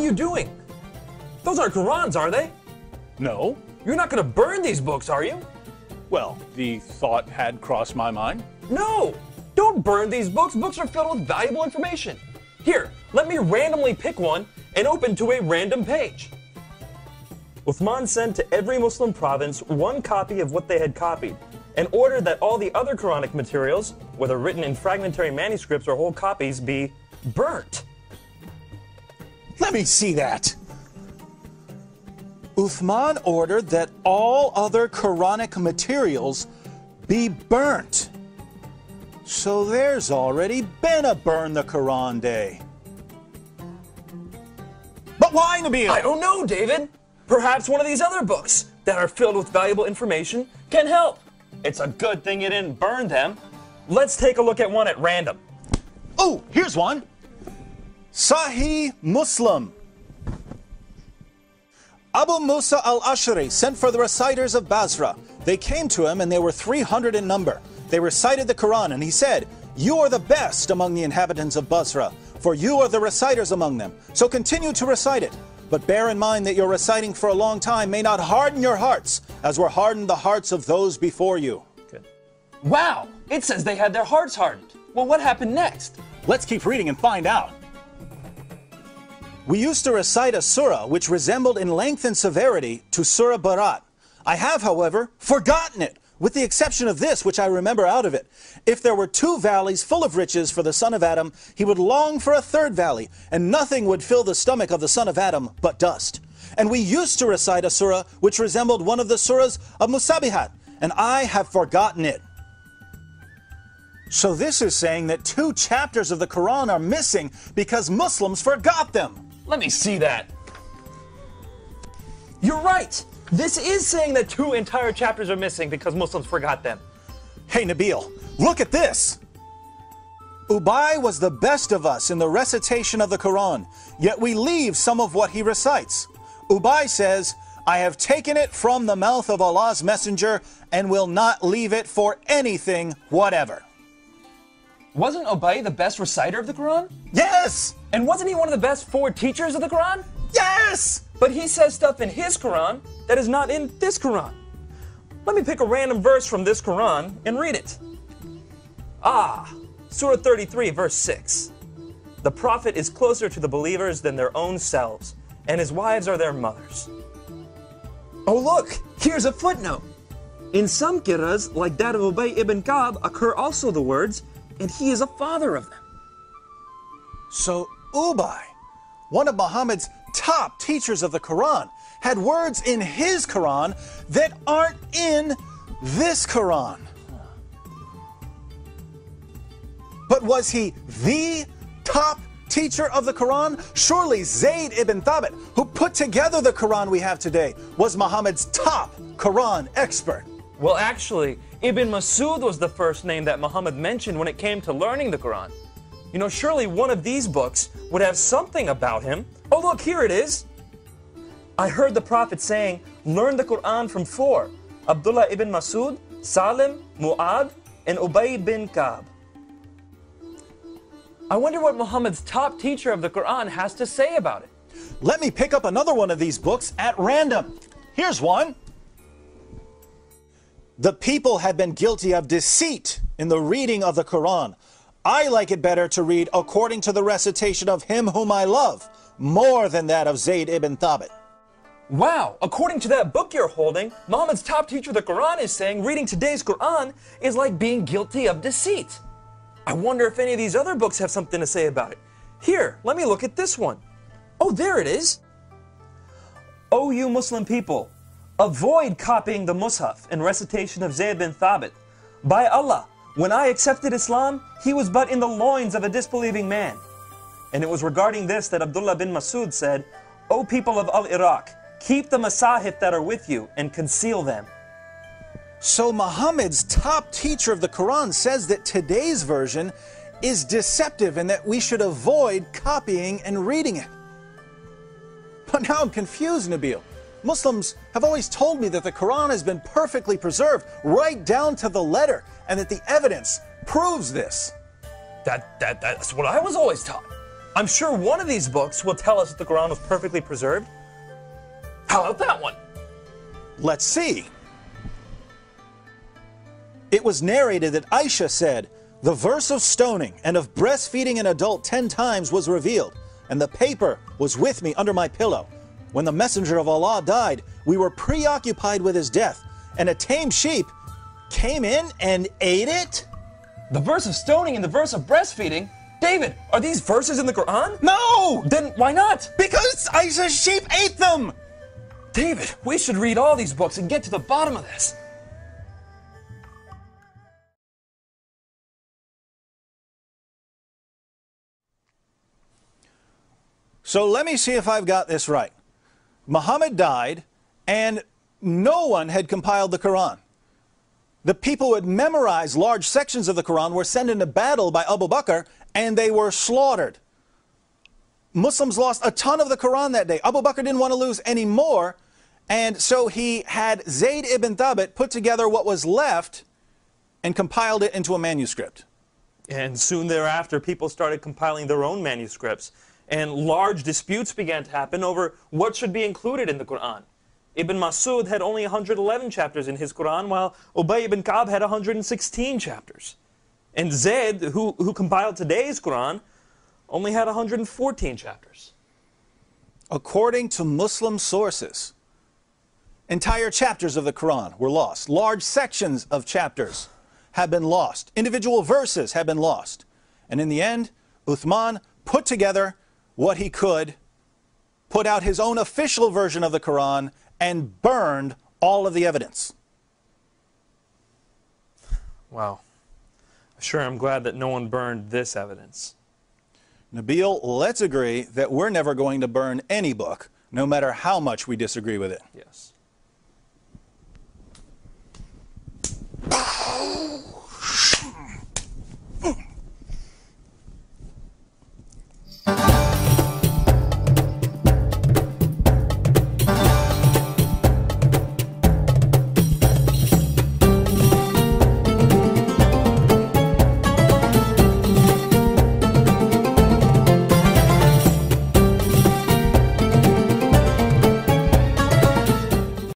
you doing? Those aren't Qurans, are they? No. You're not going to burn these books, are you? Well, the thought had crossed my mind. No! Don't burn these books. Books are filled with valuable information. Here, let me randomly pick one and open to a random page. Uthman sent to every Muslim province one copy of what they had copied and ordered that all the other Quranic materials, whether written in fragmentary manuscripts or whole copies, be burnt. Let me see that. Uthman ordered that all other Quranic materials be burnt. So there's already been a Burn the Quran Day. But why, Nabeel? I don't know, David. Perhaps one of these other books that are filled with valuable information can help. It's a good thing you didn't burn them. Let's take a look at one at random. Oh, here's one. Sahih Muslim. Abu Musa al-Ash'ari sent for the reciters of Basra. They came to him and they were 300 in number. They recited the Quran and he said, "You are the best among the inhabitants of Basra, for you are the reciters among them. So continue to recite it. But bear in mind that your reciting for a long time may not harden your hearts, as were hardened the hearts of those before you." Good. Wow, it says they had their hearts hardened. Well, what happened next? Let's keep reading and find out. We used to recite a surah which resembled in length and severity to Surah Barat. I have, however, forgotten it, with the exception of this, which I remember out of it. If there were 2 valleys full of riches for the son of Adam, he would long for a 3rd valley, and nothing would fill the stomach of the son of Adam but dust. And we used to recite a surah which resembled one of the surahs of Musabihat, and I have forgotten it. So this is saying that 2 chapters of the Quran are missing because Muslims forgot them. Let me see that. You're right. This is saying that 2 entire chapters are missing because Muslims forgot them. Hey Nabeel, look at this. Ubay was the best of us in the recitation of the Quran, yet we leave some of what he recites. Ubay says, "I have taken it from the mouth of Allah's messenger and will not leave it for anything whatever." Wasn't Ubay the best reciter of the Quran? Yes! And wasn't he one of the best 4 teachers of the Quran? Yes! But he says stuff in his Quran that is not in this Quran. Let me pick a random verse from this Quran and read it. Surah 33, verse 6. The Prophet is closer to the believers than their own selves, and his wives are their mothers. Oh look, here's a footnote. In some qira'as, like that of Ubay ibn Ka'b, occur also the words, "and he is a father of them." So Ubay, one of Muhammad's top teachers of the Quran, had words in his Quran that aren't in this Quran. But was he the top teacher of the Quran? Surely Zayd ibn Thabit, who put together the Quran we have today, was Muhammad's top Quran expert. Well, actually, Ibn Masud was the first name that Muhammad mentioned when it came to learning the Quran. You know, surely one of these books would have something about him. Oh, look, here it is. I heard the Prophet saying, "Learn the Quran from 4. Abdullah ibn Masud, Salim, Mu'ad, and Ubay bin Ka'b." I wonder what Muhammad's top teacher of the Quran has to say about it. Let me pick up another one of these books at random. Here's one. The people have been guilty of deceit in the reading of the Quran. I like it better to read according to the recitation of him whom I love, more than that of Zayd ibn Thabit. Wow, according to that book you're holding, Muhammad's top teacher of the Quran is saying reading today's Quran is like being guilty of deceit. I wonder if any of these other books have something to say about it. Here, let me look at this one. Oh, there it is. O you Muslim people, avoid copying the Mus'haf in recitation of Zayd bin Thabit. By Allah, when I accepted Islam, he was but in the loins of a disbelieving man. And it was regarding this that Abdullah bin Masud said, "O people of Al-Iraq, keep the masahif that are with you and conceal them." So Muhammad's top teacher of the Quran says that today's version is deceptive and that we should avoid copying and reading it. But now I'm confused, Nabeel. Muslims have always told me that the Quran has been perfectly preserved right down to the letter and that the evidence proves this. That's what I was always taught. I'm sure one of these books will tell us that the Quran was perfectly preserved. How about that one? Let's see. It was narrated that Aisha said, "The verse of stoning and of breastfeeding an adult 10 times was revealed, and the paper was with me under my pillow. When the messenger of Allah died, we were preoccupied with his death, and a tame sheep came in and ate it?" The verse of stoning and the verse of breastfeeding? David, are these verses in the Quran? No! Then why not? Because Aisha's sheep ate them! David, we should read all these books and get to the bottom of this. So let me see if I've got this right. Muhammad died, and no one had compiled the Quran. The people who had memorized large sections of the Quran were sent into battle by Abu Bakr, and they were slaughtered. Muslims lost a ton of the Quran that day. Abu Bakr didn't want to lose any more, and so he had Zayd ibn Thabit put together what was left and compiled it into a manuscript. And soon thereafter, people started compiling their own manuscripts, and large disputes began to happen over what should be included in the Quran. Ibn Masud had only 111 chapters in his Quran, while Ubay ibn Ka'b had 116 chapters. And Zayd, who compiled today's Quran, only had 114 chapters. According to Muslim sources, entire chapters of the Quran were lost. Large sections of chapters have been lost. Individual verses have been lost. And in the end, Uthman put together what he could, put out his own official version of the Quran, and burned all of the evidence. Wow. Sure, I'm glad that no one burned this evidence. Nabeel, let's agree that we're never going to burn any book, no matter how much we disagree with it. Yes.